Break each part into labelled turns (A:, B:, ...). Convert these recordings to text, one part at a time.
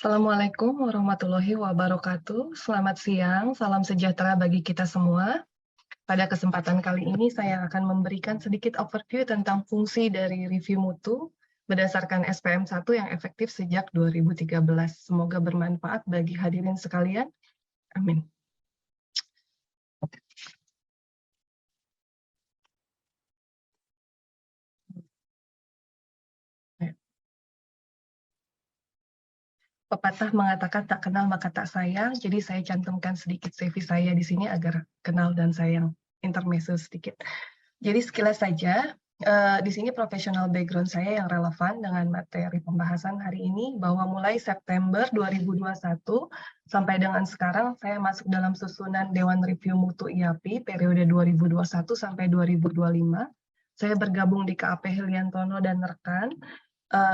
A: Assalamualaikum warahmatullahi wabarakatuh. Selamat siang, salam sejahtera bagi kita semua. Pada kesempatan kali ini saya akan memberikan sedikit overview tentang fungsi dari review mutu berdasarkan SPM 1 yang efektif sejak 2013. Semoga bermanfaat bagi hadirin sekalian. Amin. Pepatah mengatakan tak kenal maka tak sayang, jadi saya cantumkan sedikit CV saya di sini agar kenal dan sayang, intermezzo sedikit. Jadi sekilas saja, di sini profesional background saya yang relevan dengan materi pembahasan hari ini, bahwa mulai September 2021 sampai dengan sekarang saya masuk dalam susunan Dewan Review Mutu IAPI periode 2021 sampai 2025. Saya bergabung di KAP Heliantono dan rekan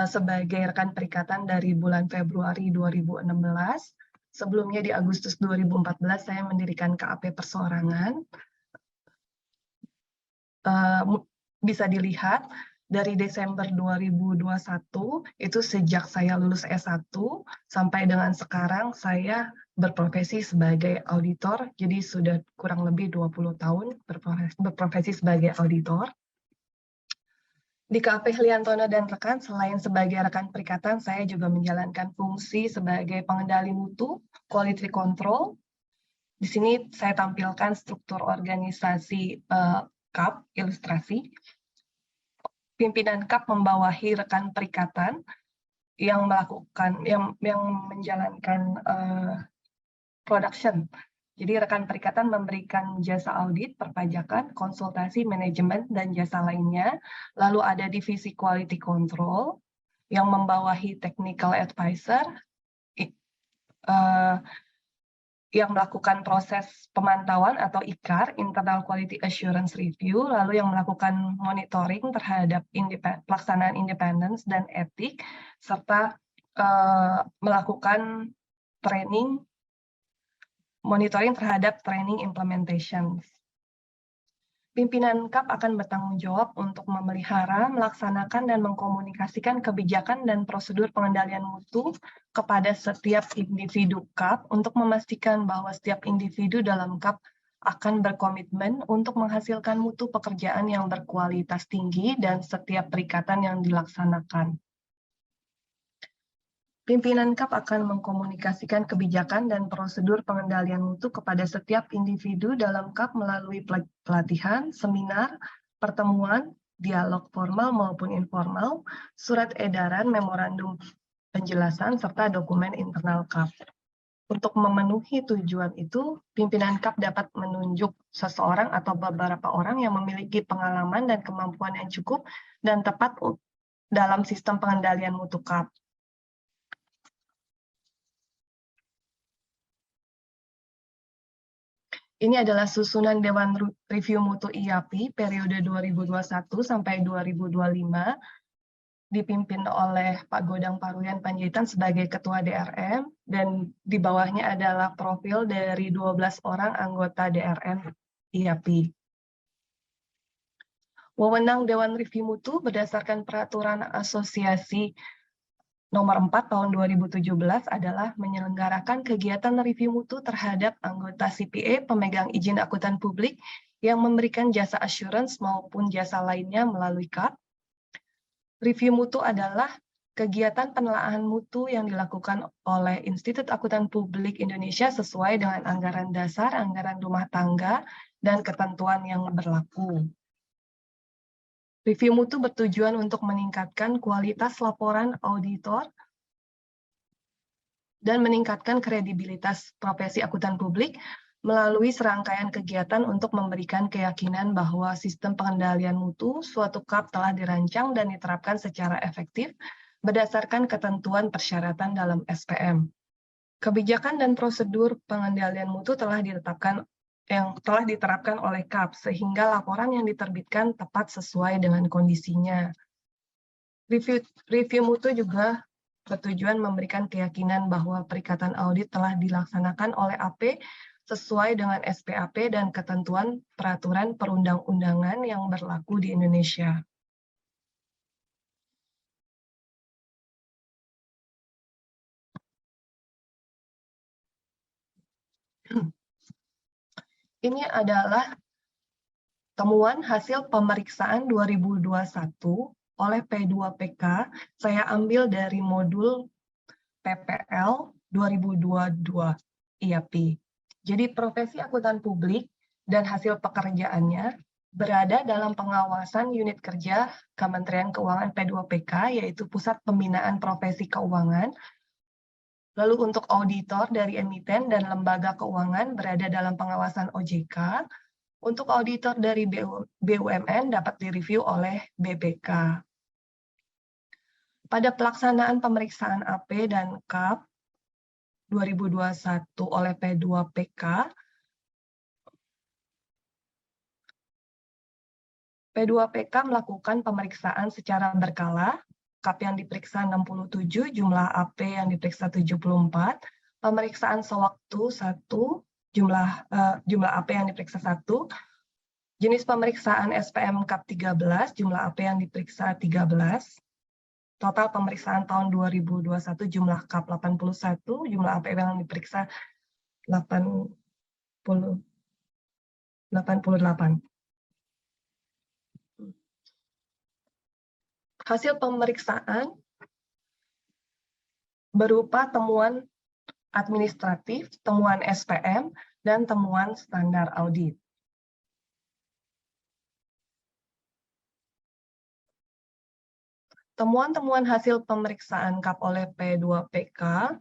A: sebagai rekan perikatan dari bulan Februari 2016. Sebelumnya di Agustus 2014 saya mendirikan KAP Perseorangan. Bisa dilihat dari Desember 2021 itu sejak saya lulus S1 sampai dengan sekarang saya berprofesi sebagai auditor, jadi sudah kurang lebih 20 tahun berprofesi sebagai auditor. Di KAP Heliantono dan rekan, selain sebagai rekan perikatan, saya juga menjalankan fungsi sebagai pengendali mutu, quality control. Di sini saya tampilkan struktur organisasi KAP, ilustrasi. Pimpinan KAP membawahi rekan perikatan yang menjalankan production. Jadi rekan perikatan memberikan jasa audit, perpajakan, konsultasi, manajemen, dan jasa lainnya. Lalu ada divisi quality control yang membawahi technical advisor, yang melakukan proses pemantauan atau IQAR, Internal Quality Assurance Review, lalu yang melakukan monitoring terhadap pelaksanaan independence dan etik, serta melakukan training, monitoring terhadap training implementation. Pimpinan KAP akan bertanggung jawab untuk memelihara, melaksanakan, dan mengkomunikasikan kebijakan dan prosedur pengendalian mutu kepada setiap individu KAP untuk memastikan bahwa setiap individu dalam KAP akan berkomitmen untuk menghasilkan mutu pekerjaan yang berkualitas tinggi dan setiap perikatan yang dilaksanakan. Pimpinan KAP akan mengkomunikasikan kebijakan dan prosedur pengendalian mutu kepada setiap individu dalam KAP melalui pelatihan, seminar, pertemuan, dialog formal maupun informal, surat edaran, memorandum penjelasan, serta dokumen internal KAP. Untuk memenuhi tujuan itu, pimpinan KAP dapat menunjuk seseorang atau beberapa orang yang memiliki pengalaman dan kemampuan yang cukup dan tepat dalam sistem pengendalian mutu KAP. Ini adalah susunan Dewan Review Mutu IAPI periode 2021 sampai 2025, dipimpin oleh Pak Godang Paruyan Panjaitan sebagai Ketua DRM, dan di bawahnya adalah profil dari 12 orang anggota DRM IAPI. Wewenang Dewan Review Mutu berdasarkan Peraturan Asosiasi Nomor 4 tahun 2017 adalah menyelenggarakan kegiatan review mutu terhadap anggota CPA pemegang izin akuntan publik yang memberikan jasa assurance maupun jasa lainnya melalui KAP. Review mutu adalah kegiatan penelaahan mutu yang dilakukan oleh Institut Akuntan Publik Indonesia sesuai dengan anggaran dasar, anggaran rumah tangga, dan ketentuan yang berlaku. Review mutu bertujuan untuk meningkatkan kualitas laporan auditor dan meningkatkan kredibilitas profesi akuntan publik melalui serangkaian kegiatan untuk memberikan keyakinan bahwa sistem pengendalian mutu suatu KAP telah dirancang dan diterapkan secara efektif berdasarkan ketentuan persyaratan dalam SPM. Kebijakan dan prosedur pengendalian mutu telah diterapkan oleh KAP sehingga laporan yang diterbitkan tepat sesuai dengan kondisinya. Review mutu juga bertujuan memberikan keyakinan bahwa perikatan audit telah dilaksanakan oleh AP sesuai dengan SPAP dan ketentuan peraturan perundang-undangan yang berlaku di Indonesia. Ini adalah temuan hasil pemeriksaan 2021 oleh P2PK. Saya ambil dari modul PPL 2022 IAP. Jadi profesi akuntan publik dan hasil pekerjaannya berada dalam pengawasan unit kerja Kementerian Keuangan P2PK, yaitu Pusat Pembinaan Profesi Keuangan. Lalu untuk auditor dari emiten dan lembaga keuangan berada dalam pengawasan OJK. Untuk auditor dari BUMN dapat direview oleh BPK. Pada pelaksanaan pemeriksaan AP dan KAP 2021 oleh P2PK, P2PK melakukan pemeriksaan secara berkala, KAP yang diperiksa 67, jumlah AP yang diperiksa 74, pemeriksaan sewaktu 1, jumlah AP yang diperiksa 1, jenis pemeriksaan SPM KAP 13, jumlah AP yang diperiksa 13, total pemeriksaan tahun 2021 jumlah KAP 81, jumlah AP yang diperiksa 88. Hasil pemeriksaan berupa temuan administratif, temuan SPM, dan temuan standar audit. Temuan-temuan hasil pemeriksaan KAP oleh P2PK,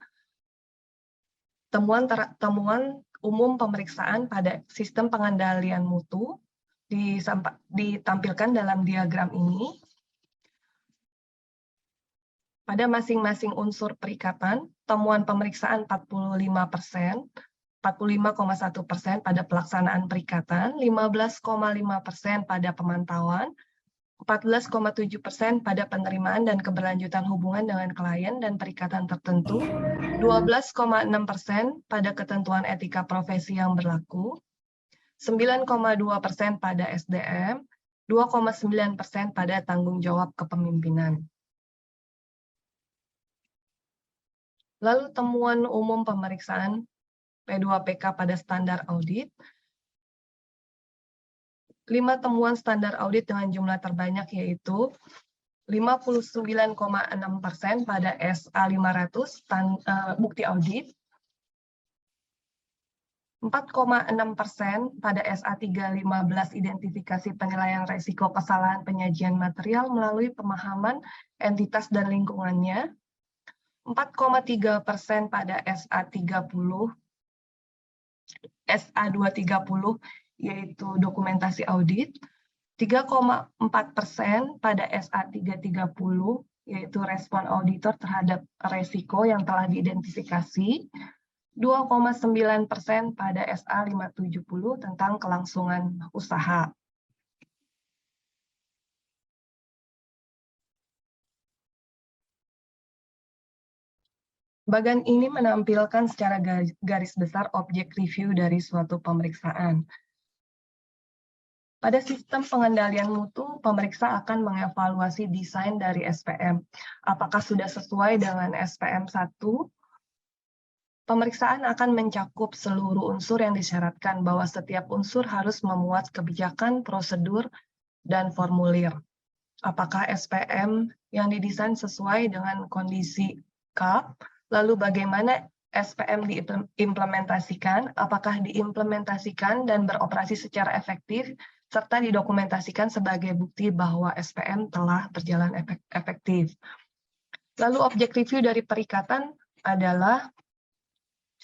A: temuan umum pemeriksaan pada sistem pengendalian mutu ditampilkan dalam diagram ini. Pada masing-masing unsur perikatan, temuan pemeriksaan 45%, 45,1% pada pelaksanaan perikatan, 15,5% pada pemantauan, 14,7% pada penerimaan dan keberlanjutan hubungan dengan klien dan perikatan tertentu, 12,6% pada ketentuan etika profesi yang berlaku, 9,2% pada SDM, 2,9% pada tanggung jawab kepemimpinan. Lalu temuan umum pemeriksaan P2PK pada standar audit. 5 temuan standar audit dengan jumlah terbanyak yaitu 59,6% pada SA500 bukti audit, 4,6% pada SA315 identifikasi penilaian resiko kesalahan penyajian material melalui pemahaman entitas dan lingkungannya, 4,3% pada SA230 yaitu dokumentasi audit, 3,4% pada SA330 yaitu respon auditor terhadap resiko yang telah diidentifikasi, 2,9% pada SA570 tentang kelangsungan usaha. Bagan ini menampilkan secara garis besar objek review dari suatu pemeriksaan. Pada sistem pengendalian mutu, pemeriksa akan mengevaluasi desain dari SPM. Apakah sudah sesuai dengan SPM 1? Pemeriksaan akan mencakup seluruh unsur yang disyaratkan bahwa setiap unsur harus memuat kebijakan, prosedur, dan formulir. Apakah SPM yang didesain sesuai dengan kondisi KAP? Lalu bagaimana SPM diimplementasikan, apakah diimplementasikan dan beroperasi secara efektif, serta didokumentasikan sebagai bukti bahwa SPM telah berjalan efektif. Lalu objek review dari perikatan adalah,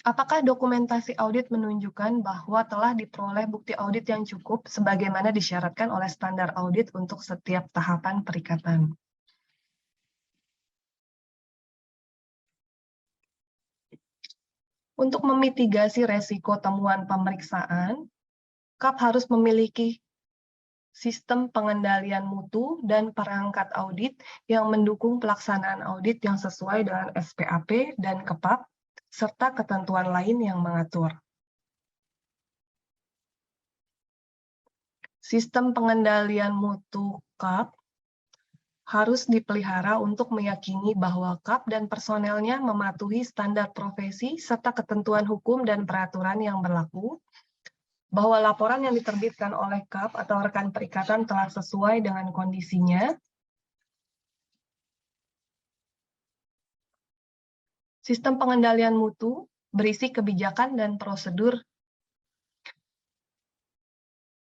A: apakah dokumentasi audit menunjukkan bahwa telah diperoleh bukti audit yang cukup sebagaimana disyaratkan oleh standar audit untuk setiap tahapan perikatan. Untuk memitigasi resiko temuan pemeriksaan, KAP harus memiliki sistem pengendalian mutu dan perangkat audit yang mendukung pelaksanaan audit yang sesuai dengan SPAP dan KEPAP, serta ketentuan lain yang mengatur. Sistem pengendalian mutu KAP harus dipelihara untuk meyakini bahwa KAP dan personelnya mematuhi standar profesi serta ketentuan hukum dan peraturan yang berlaku, bahwa laporan yang diterbitkan oleh KAP atau rekan perikatan telah sesuai dengan kondisinya. Sistem pengendalian mutu berisi kebijakan dan prosedur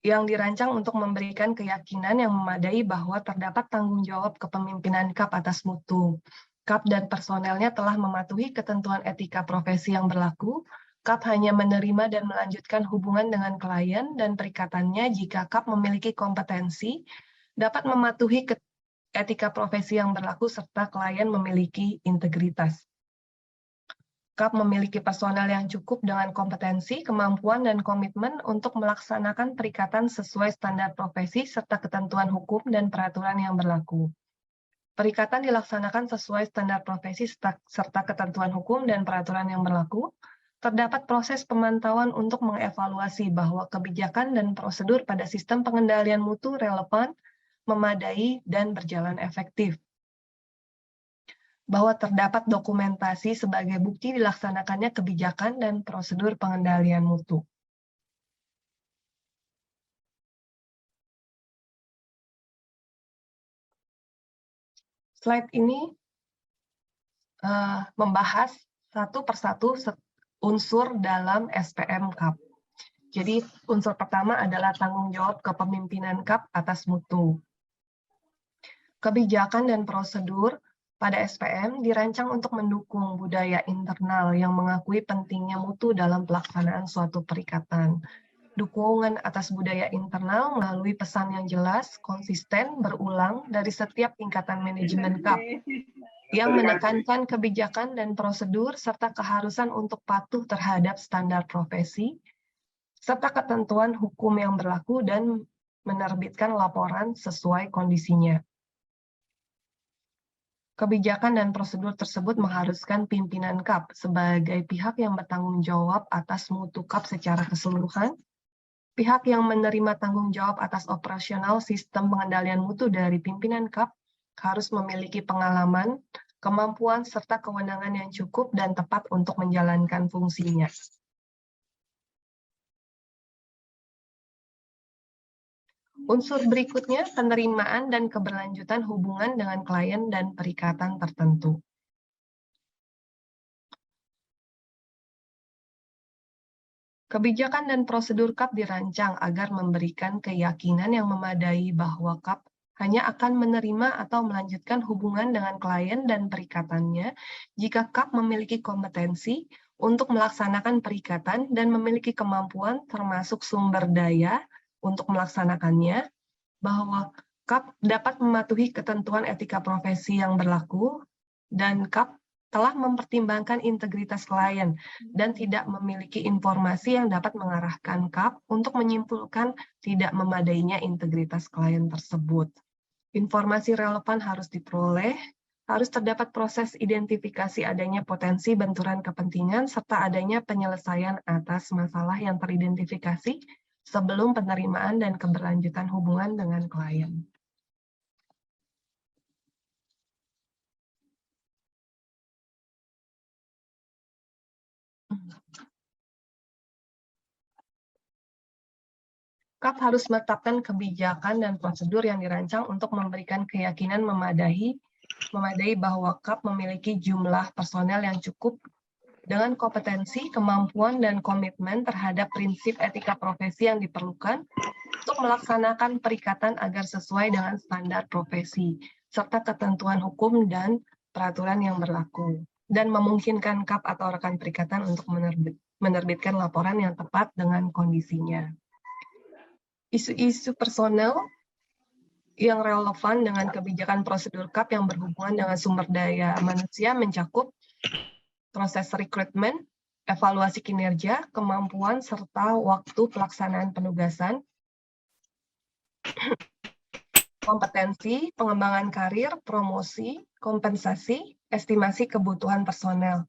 A: yang dirancang untuk memberikan keyakinan yang memadai bahwa terdapat tanggung jawab kepemimpinan KAP atas mutu. KAP dan personelnya telah mematuhi ketentuan etika profesi yang berlaku. KAP hanya menerima dan melanjutkan hubungan dengan klien dan perikatannya jika KAP memiliki kompetensi, dapat mematuhi etika profesi yang berlaku, serta klien memiliki integritas. KAP memiliki personel yang cukup dengan kompetensi, kemampuan, dan komitmen untuk melaksanakan perikatan sesuai standar profesi serta ketentuan hukum dan peraturan yang berlaku. Perikatan dilaksanakan sesuai standar profesi serta ketentuan hukum dan peraturan yang berlaku. Terdapat proses pemantauan untuk mengevaluasi bahwa kebijakan dan prosedur pada sistem pengendalian mutu relevan, memadai, dan berjalan efektif. Bahwa terdapat dokumentasi sebagai bukti dilaksanakannya kebijakan dan prosedur pengendalian mutu. Slide ini membahas satu persatu unsur dalam SPM KAP. Jadi unsur pertama adalah tanggung jawab kepemimpinan KAP atas mutu. Kebijakan dan prosedur pada SPM dirancang untuk mendukung budaya internal yang mengakui pentingnya mutu dalam pelaksanaan suatu perikatan. Dukungan atas budaya internal melalui pesan yang jelas, konsisten, berulang dari setiap tingkatan manajemen KAP, yang menekankan kebijakan dan prosedur serta keharusan untuk patuh terhadap standar profesi, serta ketentuan hukum yang berlaku dan menerbitkan laporan sesuai kondisinya. Kebijakan dan prosedur tersebut mengharuskan pimpinan KAP sebagai pihak yang bertanggung jawab atas mutu KAP secara keseluruhan, pihak yang menerima tanggung jawab atas operasional sistem pengendalian mutu dari pimpinan KAP harus memiliki pengalaman, kemampuan, serta kewenangan yang cukup dan tepat untuk menjalankan fungsinya. Unsur berikutnya, penerimaan dan keberlanjutan hubungan dengan klien dan perikatan tertentu. Kebijakan dan prosedur KAP dirancang agar memberikan keyakinan yang memadai bahwa KAP hanya akan menerima atau melanjutkan hubungan dengan klien dan perikatannya jika KAP memiliki kompetensi untuk melaksanakan perikatan dan memiliki kemampuan termasuk sumber daya untuk melaksanakannya, bahwa KAP dapat mematuhi ketentuan etika profesi yang berlaku, dan KAP telah mempertimbangkan integritas klien dan tidak memiliki informasi yang dapat mengarahkan KAP untuk menyimpulkan tidak memadainya integritas klien tersebut. Informasi relevan harus diperoleh, harus terdapat proses identifikasi adanya potensi benturan kepentingan, serta adanya penyelesaian atas masalah yang teridentifikasi sebelum penerimaan dan keberlanjutan hubungan dengan klien. KAP harus menetapkan kebijakan dan prosedur yang dirancang untuk memberikan keyakinan memadai bahwa KAP memiliki jumlah personel yang cukup dengan kompetensi, kemampuan, dan komitmen terhadap prinsip etika profesi yang diperlukan untuk melaksanakan perikatan agar sesuai dengan standar profesi, serta ketentuan hukum dan peraturan yang berlaku, dan memungkinkan KAP atau rekan perikatan untuk menerbitkan laporan yang tepat dengan kondisinya. Isu-isu personel yang relevan dengan kebijakan prosedur KAP yang berhubungan dengan sumber daya manusia mencakup proses rekrutmen, evaluasi kinerja, kemampuan, serta waktu pelaksanaan penugasan, kompetensi, pengembangan karir, promosi, kompensasi, estimasi kebutuhan personel.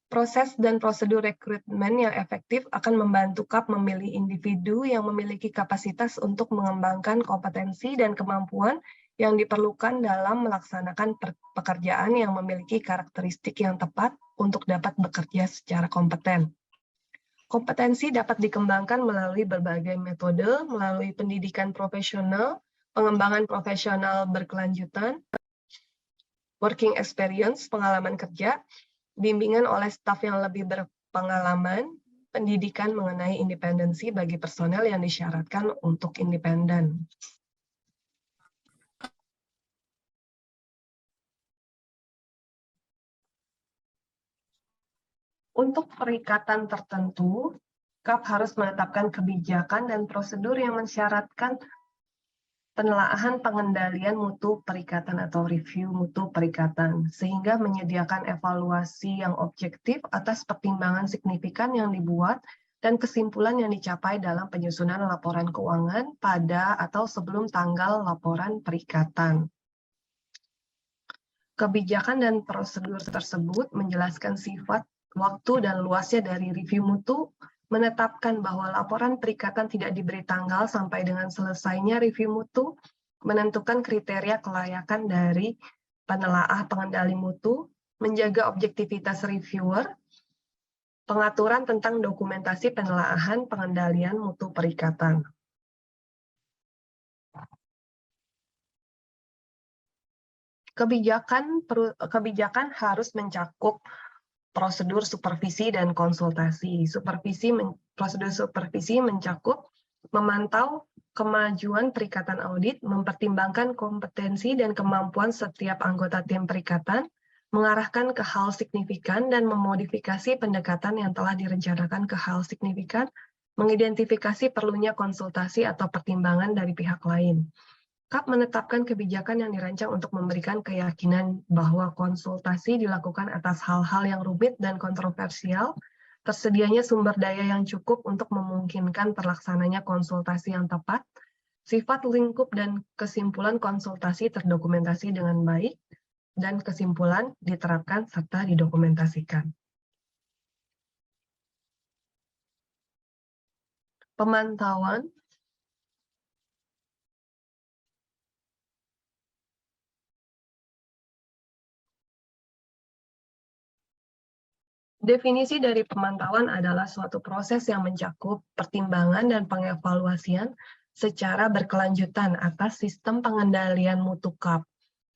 A: Proses dan prosedur rekrutmen yang efektif akan membantu KAP memilih individu yang memiliki kapasitas untuk mengembangkan kompetensi dan kemampuan yang diperlukan dalam melaksanakan pekerjaan yang memiliki karakteristik yang tepat untuk dapat bekerja secara kompeten. Kompetensi dapat dikembangkan melalui berbagai metode, melalui pendidikan profesional, pengembangan profesional berkelanjutan, working experience, pengalaman kerja, bimbingan oleh staf yang lebih berpengalaman, pendidikan mengenai independensi bagi personel yang disyaratkan untuk independen. Untuk perikatan tertentu, KAP harus menetapkan kebijakan dan prosedur yang mensyaratkan penelaahan pengendalian mutu perikatan atau review mutu perikatan, sehingga menyediakan evaluasi yang objektif atas pertimbangan signifikan yang dibuat dan kesimpulan yang dicapai dalam penyusunan laporan keuangan pada atau sebelum tanggal laporan perikatan. Kebijakan dan prosedur tersebut menjelaskan sifat, waktu, dan luasnya dari review mutu, menetapkan bahwa laporan perikatan tidak diberi tanggal sampai dengan selesainya review mutu, menentukan kriteria kelayakan dari penelaah pengendali mutu, menjaga objektivitas reviewer, pengaturan tentang dokumentasi penelaahan pengendalian mutu perikatan. Kebijakan harus mencakup prosedur supervisi dan konsultasi. Prosedur supervisi mencakup memantau kemajuan perikatan audit, mempertimbangkan kompetensi dan kemampuan setiap anggota tim perikatan, mengarahkan ke hal signifikan dan memodifikasi pendekatan yang telah direncanakan ke hal signifikan, mengidentifikasi perlunya konsultasi atau pertimbangan dari pihak lain. KAP menetapkan kebijakan yang dirancang untuk memberikan keyakinan bahwa konsultasi dilakukan atas hal-hal yang rumit dan kontroversial, tersedianya sumber daya yang cukup untuk memungkinkan terlaksananya konsultasi yang tepat, sifat lingkup dan kesimpulan konsultasi terdokumentasi dengan baik, dan kesimpulan diterapkan serta didokumentasikan. Pemantauan Definisi dari pemantauan adalah suatu proses yang mencakup pertimbangan dan pengevaluasian secara berkelanjutan atas sistem pengendalian mutu KAP,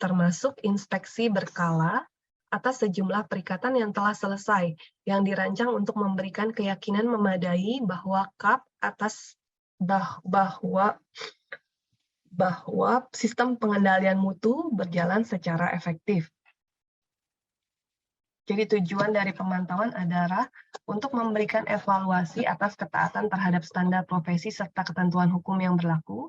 A: termasuk inspeksi berkala atas sejumlah perikatan yang telah selesai, yang dirancang untuk memberikan keyakinan memadai bahwa KAP bahwa sistem pengendalian mutu berjalan secara efektif. Jadi tujuan dari pemantauan adalah untuk memberikan evaluasi atas ketaatan terhadap standar profesi serta ketentuan hukum yang berlaku,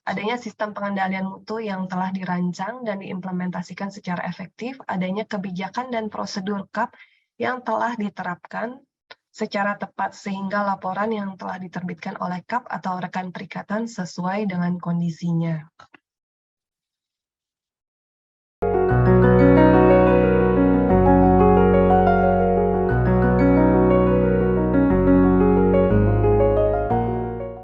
A: adanya sistem pengendalian mutu yang telah dirancang dan diimplementasikan secara efektif, adanya kebijakan dan prosedur KAP yang telah diterapkan secara tepat sehingga laporan yang telah diterbitkan oleh KAP atau rekan perikatan sesuai dengan kondisinya.